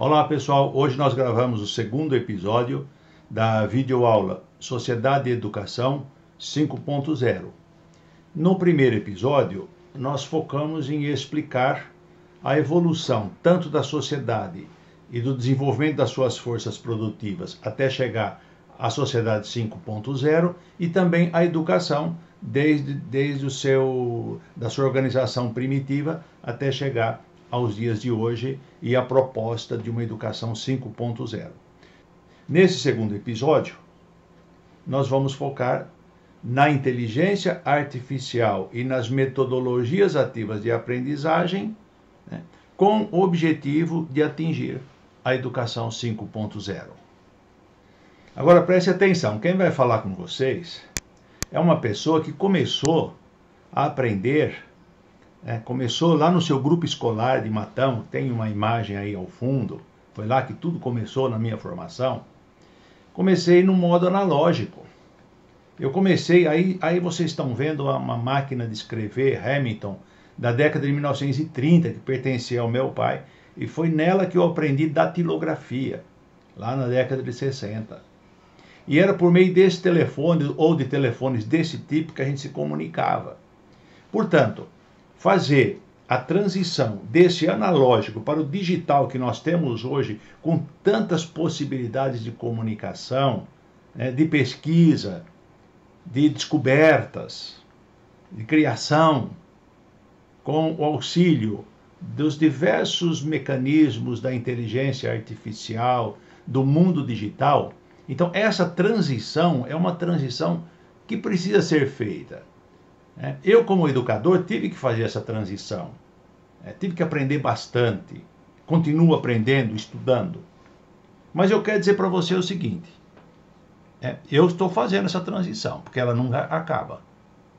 Olá pessoal, hoje nós gravamos o segundo episódio da videoaula Sociedade e Educação 5.0. No primeiro episódio, nós focamos em explicar a evolução tanto da sociedade e do desenvolvimento das suas forças produtivas até chegar à sociedade 5.0 e também a educação desde da sua organização primitiva até chegar aos dias de hoje e a proposta de uma educação 5.0. Nesse segundo episódio, nós vamos focar na inteligência artificial e nas metodologias ativas de aprendizagem, né, com o objetivo de atingir a educação 5.0. Agora preste atenção, quem vai falar com vocês é uma pessoa que começou a aprender, começou lá no seu grupo escolar de Matão, tem uma imagem aí ao fundo, foi lá que tudo começou na minha formação. Comecei no modo analógico. Eu comecei, aí vocês estão vendo uma máquina de escrever Hamilton da década de 1930, que pertencia ao meu pai, e foi nela que eu aprendi datilografia, lá na década de 60. E era por meio desse telefone, ou de telefones desse tipo, que a gente se comunicava. Portanto, fazer a transição desse analógico para o digital que nós temos hoje, com tantas possibilidades de comunicação, de pesquisa, de descobertas, de criação, com o auxílio dos diversos mecanismos da inteligência artificial, do mundo digital. Então, essa transição é uma transição que precisa ser feita. Eu, como educador, tive que fazer essa transição. Tive que aprender bastante. Continuo aprendendo, estudando. Mas eu quero dizer para você o seguinte. Eu estou fazendo essa transição, porque ela nunca acaba.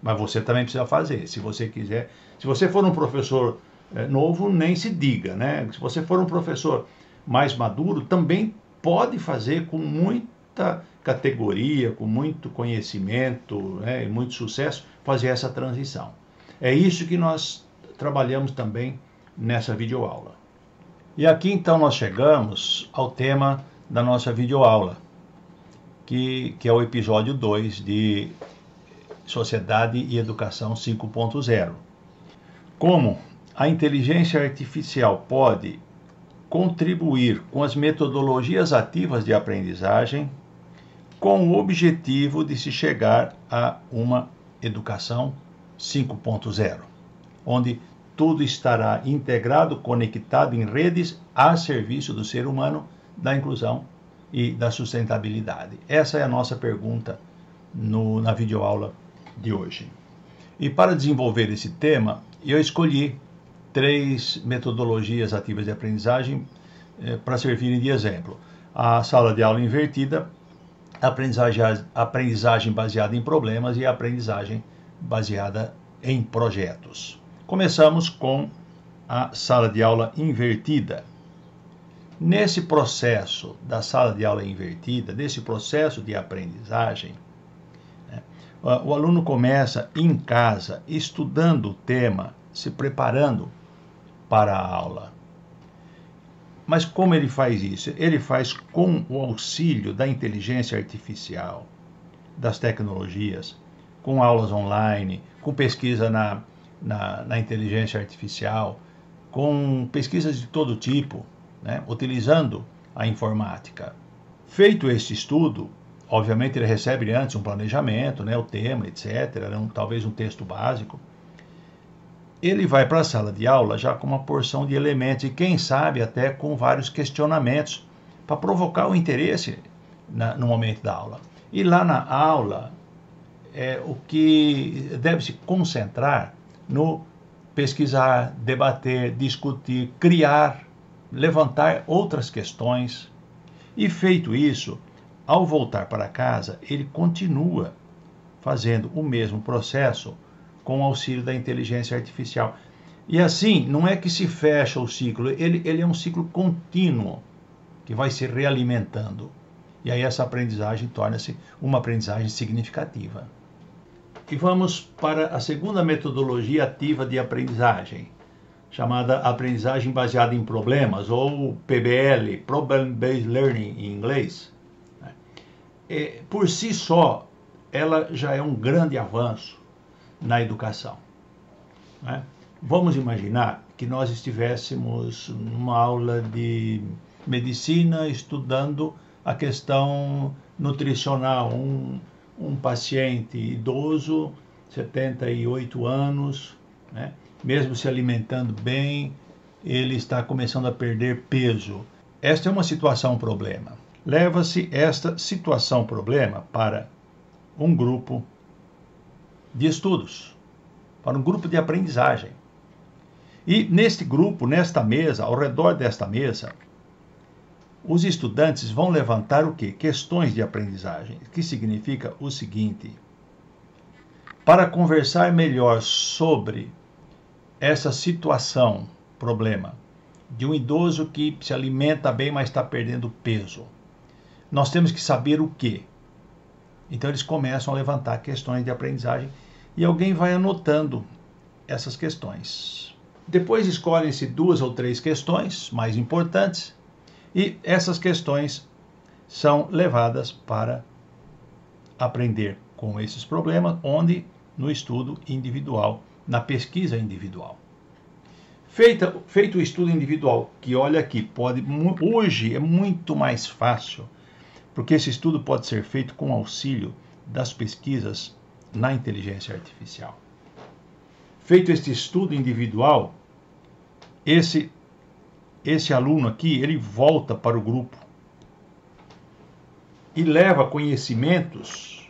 Mas você também precisa fazer, se você quiser. Se você for um professor novo, nem se diga, né? Se você for um professor mais maduro, também pode fazer com muita categoria, com muito conhecimento, e muito sucesso, fazer essa transição. É isso que nós trabalhamos também nessa videoaula. E aqui então nós chegamos ao tema da nossa videoaula, que é o episódio 2 de Sociedade e Educação 5.0. Como a inteligência artificial pode contribuir com as metodologias ativas de aprendizagem com o objetivo de se chegar a uma educação 5.0, onde tudo estará integrado, conectado em redes a serviço do ser humano, da inclusão e da sustentabilidade. Essa é a nossa pergunta na videoaula de hoje. E para desenvolver esse tema, eu escolhi 3 metodologias ativas de aprendizagem para servirem de exemplo. A sala de aula invertida, aprendizagem baseada em problemas e a aprendizagem baseada em projetos. Começamos com a sala de aula invertida. Nesse processo da sala de aula invertida, desse processo de aprendizagem, o aluno começa em casa, estudando o tema, se preparando para a aula. Mas como ele faz isso? Ele faz com o auxílio da inteligência artificial, das tecnologias, com aulas online, com pesquisa na inteligência artificial, com pesquisas de todo tipo, utilizando a informática. Feito este estudo, obviamente ele recebe antes um planejamento, o tema, etc., talvez um texto básico. Ele vai para a sala de aula já com uma porção de elementos e quem sabe até com vários questionamentos para provocar o interesse no momento da aula. E lá na aula, o que deve se concentrar no pesquisar, debater, discutir, criar, levantar outras questões. E feito isso, ao voltar para casa, ele continua fazendo o mesmo processo com o auxílio da inteligência artificial. E assim, não é que se fecha o ciclo, ele é um ciclo contínuo, que vai se realimentando. E aí essa aprendizagem torna-se uma aprendizagem significativa. E vamos para a segunda metodologia ativa de aprendizagem, chamada aprendizagem baseada em problemas, ou PBL, Problem Based Learning em inglês. Por si só, ela já é um grande avanço na educação. Vamos imaginar que nós estivéssemos numa aula de medicina estudando a questão nutricional, um paciente idoso, 78 anos, mesmo se alimentando bem, ele está começando a perder peso. Esta é uma situação problema. Leva-se esta situação problema para um grupo de estudos, para um grupo de aprendizagem. E neste grupo, nesta mesa, ao redor desta mesa, os estudantes vão levantar o quê? Questões de aprendizagem, que significa o seguinte: para conversar melhor sobre essa situação, problema, de um idoso que se alimenta bem, mas está perdendo peso, nós temos que saber o quê? Então eles começam a levantar questões de aprendizagem e alguém vai anotando essas questões. Depois escolhem-se 2 ou 3 questões mais importantes e essas questões são levadas para aprender com esses problemas, onde no estudo individual, na pesquisa individual. Feito o estudo individual, que olha aqui, hoje é muito mais fácil, porque esse estudo pode ser feito com auxílio das pesquisas na inteligência artificial. Feito este estudo individual, esse aluno aqui, ele volta para o grupo e leva conhecimentos,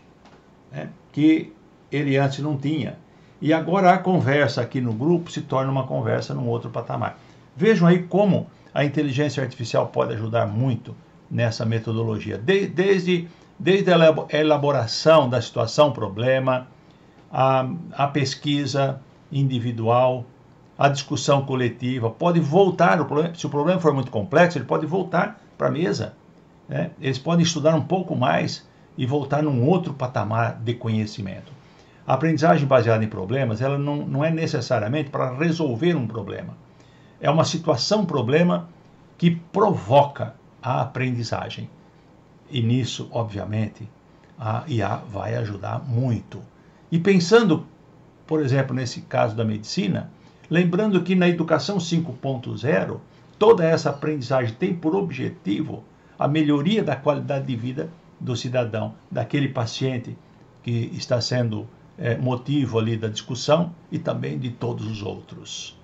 que ele antes não tinha. E agora a conversa aqui no grupo se torna uma conversa num outro patamar. Vejam aí como a inteligência artificial pode ajudar muito nessa metodologia. Desde a elaboração da situação problema, a pesquisa individual, a discussão coletiva, pode voltar, se o problema for muito complexo, ele pode voltar para a mesa. Eles podem estudar um pouco mais e voltar num outro patamar de conhecimento. A aprendizagem baseada em problemas, ela não é necessariamente para resolver um problema. É uma situação-problema que provoca a aprendizagem. E nisso, obviamente, a IA vai ajudar muito. E pensando, por exemplo, nesse caso da medicina, lembrando que na educação 5.0, toda essa aprendizagem tem por objetivo a melhoria da qualidade de vida do cidadão, daquele paciente que está sendo motivo ali da discussão e também de todos os outros,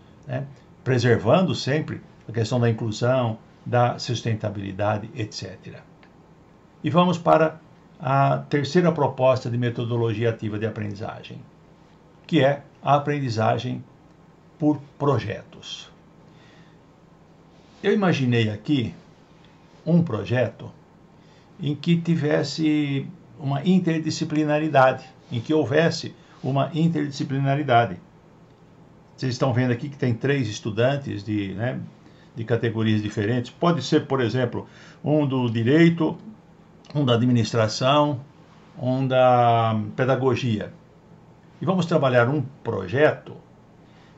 preservando sempre a questão da inclusão, da sustentabilidade, etc. E vamos para a terceira proposta de metodologia ativa de aprendizagem, que é a aprendizagem por projetos. Eu imaginei aqui um projeto em que tivesse uma interdisciplinaridade, em que houvesse uma interdisciplinaridade. Vocês estão vendo aqui que tem 3 estudantes de categorias diferentes. Pode ser, por exemplo, um do direito, um da administração, um da pedagogia. E vamos trabalhar um projeto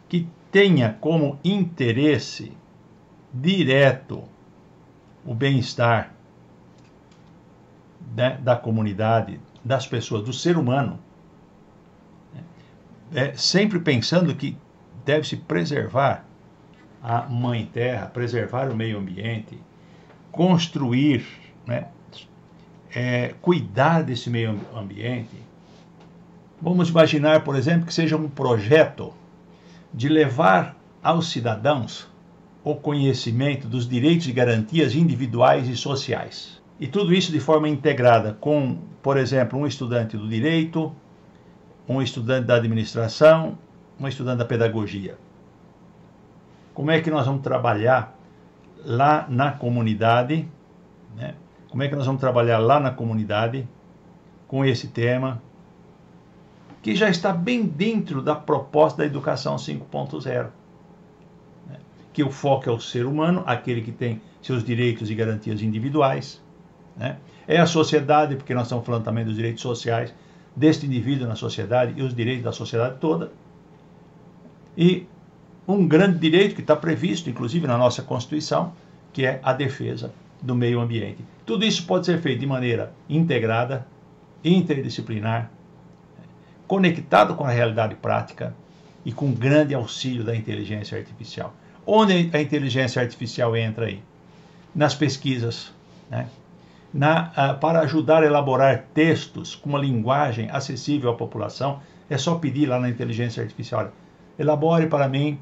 que tenha como interesse direto o bem-estar da comunidade, das pessoas, do ser humano, sempre pensando que deve-se preservar a Mãe Terra, preservar o meio ambiente, construir, cuidar desse meio ambiente. Vamos imaginar, por exemplo, que seja um projeto de levar aos cidadãos o conhecimento dos direitos e garantias individuais e sociais. E tudo isso de forma integrada com, por exemplo, um estudante do direito, um estudante da administração, um estudante da pedagogia. Como é que nós vamos trabalhar lá na comunidade, Como é que nós vamos trabalhar lá na comunidade com esse tema, que já está bem dentro da proposta da educação 5.0, que o foco é o ser humano, aquele que tem seus direitos e garantias individuais, É a sociedade, porque nós estamos falando também dos direitos sociais deste indivíduo na sociedade e os direitos da sociedade toda. E um grande direito que está previsto, inclusive na nossa Constituição, que é a defesa do meio ambiente. Tudo isso pode ser feito de maneira integrada, interdisciplinar, conectado com a realidade prática e com grande auxílio da inteligência artificial. Onde a inteligência artificial entra aí? Nas pesquisas, né? Para ajudar a elaborar textos com uma linguagem acessível à população, é só pedir lá na inteligência artificial: olha, elabore para mim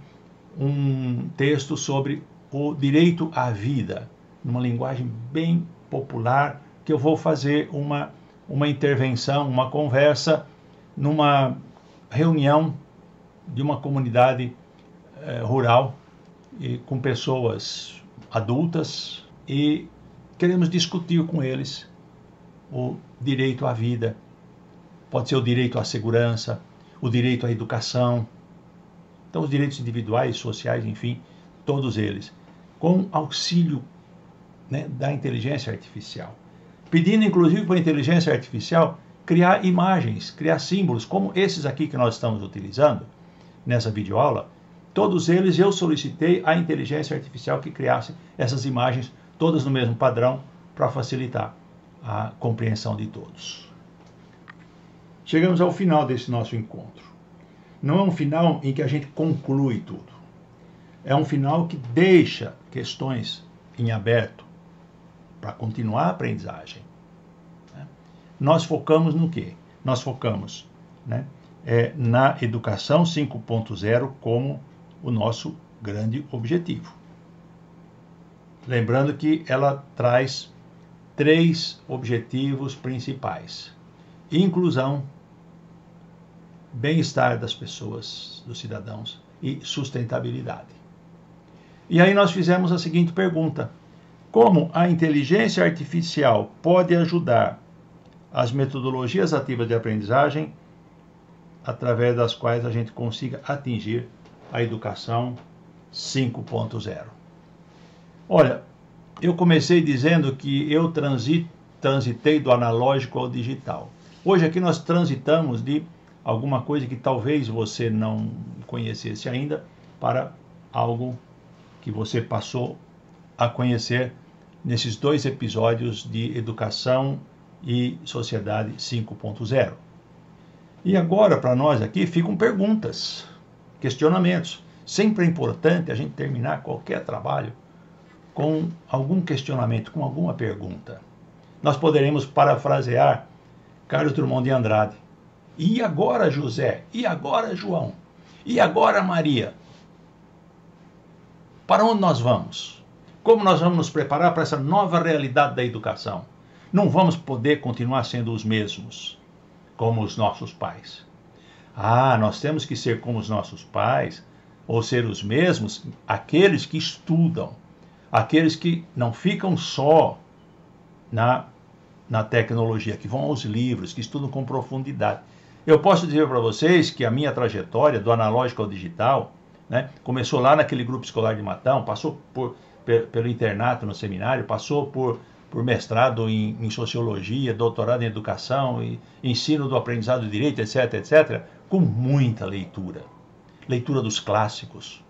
um texto sobre o direito à vida, numa linguagem bem popular, que eu vou fazer uma intervenção, uma conversa, numa reunião de uma comunidade rural, e com pessoas adultas, e queremos discutir com eles o direito à vida. Pode ser o direito à segurança, o direito à educação, então os direitos individuais, sociais, enfim, todos eles, com auxílio, né, da inteligência artificial. Pedindo inclusive para a inteligência artificial criar imagens, criar símbolos, como esses aqui que nós estamos utilizando nessa videoaula. Todos eles eu solicitei à inteligência artificial que criasse essas imagens, todas no mesmo padrão, para facilitar a compreensão de todos. Chegamos ao final desse nosso encontro. Não é um final em que a gente conclui tudo. É um final que deixa questões em aberto para continuar a aprendizagem. Nós focamos no quê? Nós focamos, né, na educação 5.0 como o nosso grande objetivo. Lembrando que ela traz 3 objetivos principais: inclusão, bem-estar das pessoas, dos cidadãos, e sustentabilidade. E aí nós fizemos a seguinte pergunta: como a inteligência artificial pode ajudar as metodologias ativas de aprendizagem através das quais a gente consiga atingir a educação 5.0? Olha, eu comecei dizendo que eu transitei do analógico ao digital. Hoje aqui nós transitamos de alguma coisa que talvez você não conhecesse ainda para algo que você passou a conhecer nesses 2 episódios de Educação e Sociedade 5.0. E agora, para nós aqui, ficam perguntas, questionamentos. Sempre é importante a gente terminar qualquer trabalho com algum questionamento, com alguma pergunta. Nós poderemos parafrasear Carlos Drummond de Andrade: e agora, José? E agora, João? E agora, Maria? Para onde nós vamos? Como nós vamos nos preparar para essa nova realidade da educação? Não vamos poder continuar sendo os mesmos, como os nossos pais. Nós temos que ser como os nossos pais, ou ser os mesmos, aqueles que estudam, aqueles que não ficam só na tecnologia, que vão aos livros, que estudam com profundidade. Eu posso dizer para vocês que a minha trajetória do analógico ao digital, né, começou lá naquele grupo escolar de Matão, passou pelo internato no seminário, passou por mestrado em sociologia, doutorado em educação, e ensino do aprendizado do direito, etc., etc., com muita leitura. Leitura dos clássicos,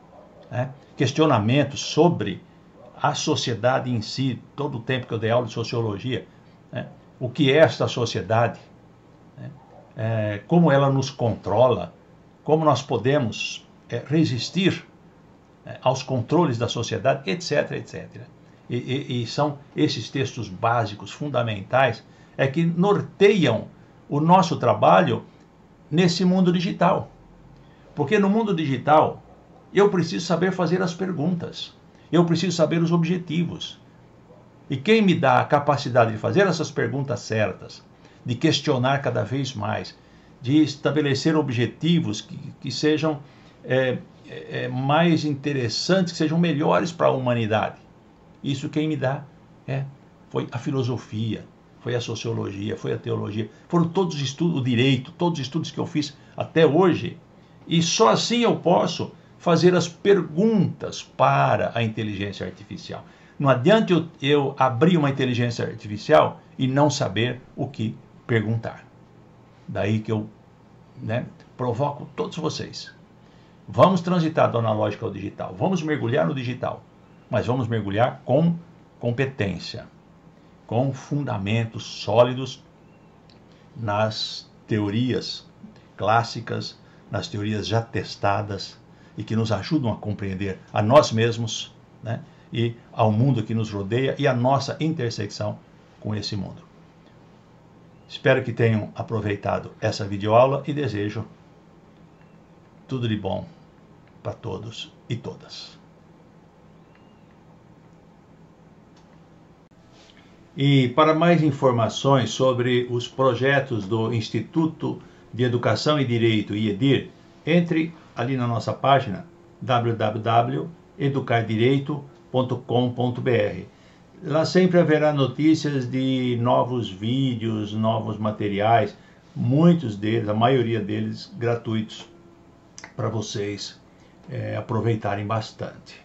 né, questionamentos sobre a sociedade em si, todo o tempo que eu dei aula de sociologia, né, o que é esta sociedade, né, como ela nos controla, como nós podemos resistir aos controles da sociedade, etc., etc. E são esses textos básicos, fundamentais, que norteiam o nosso trabalho nesse mundo digital. Porque no mundo digital, eu preciso saber fazer as perguntas, eu preciso saber os objetivos. E quem me dá a capacidade de fazer essas perguntas certas, de questionar cada vez mais, de estabelecer objetivos que sejam mais interessantes, que sejam melhores para a humanidade. Isso quem me dá foi a filosofia, foi a sociologia, foi a teologia, foram todos os estudos, o direito, todos os estudos que eu fiz até hoje. E só assim eu posso fazer as perguntas para a inteligência artificial. Não adianta eu abrir uma inteligência artificial e não saber o que perguntar. Daí que eu provoco todos vocês Vamos transitar do analógico ao digital, vamos mergulhar no digital, mas vamos mergulhar com competência, com fundamentos sólidos nas teorias clássicas, nas teorias já testadas e que nos ajudam a compreender a nós mesmos, né, e ao mundo que nos rodeia e a nossa intersecção com esse mundo. Espero que tenham aproveitado essa videoaula e desejo tudo de bom para todos e todas. E para mais informações sobre os projetos do Instituto de Educação e Direito, IEDIR, entre ali na nossa página www.educardireito.com.br. Lá sempre haverá notícias de novos vídeos, novos materiais, muitos deles, a maioria deles gratuitos, para vocês aproveitarem bastante.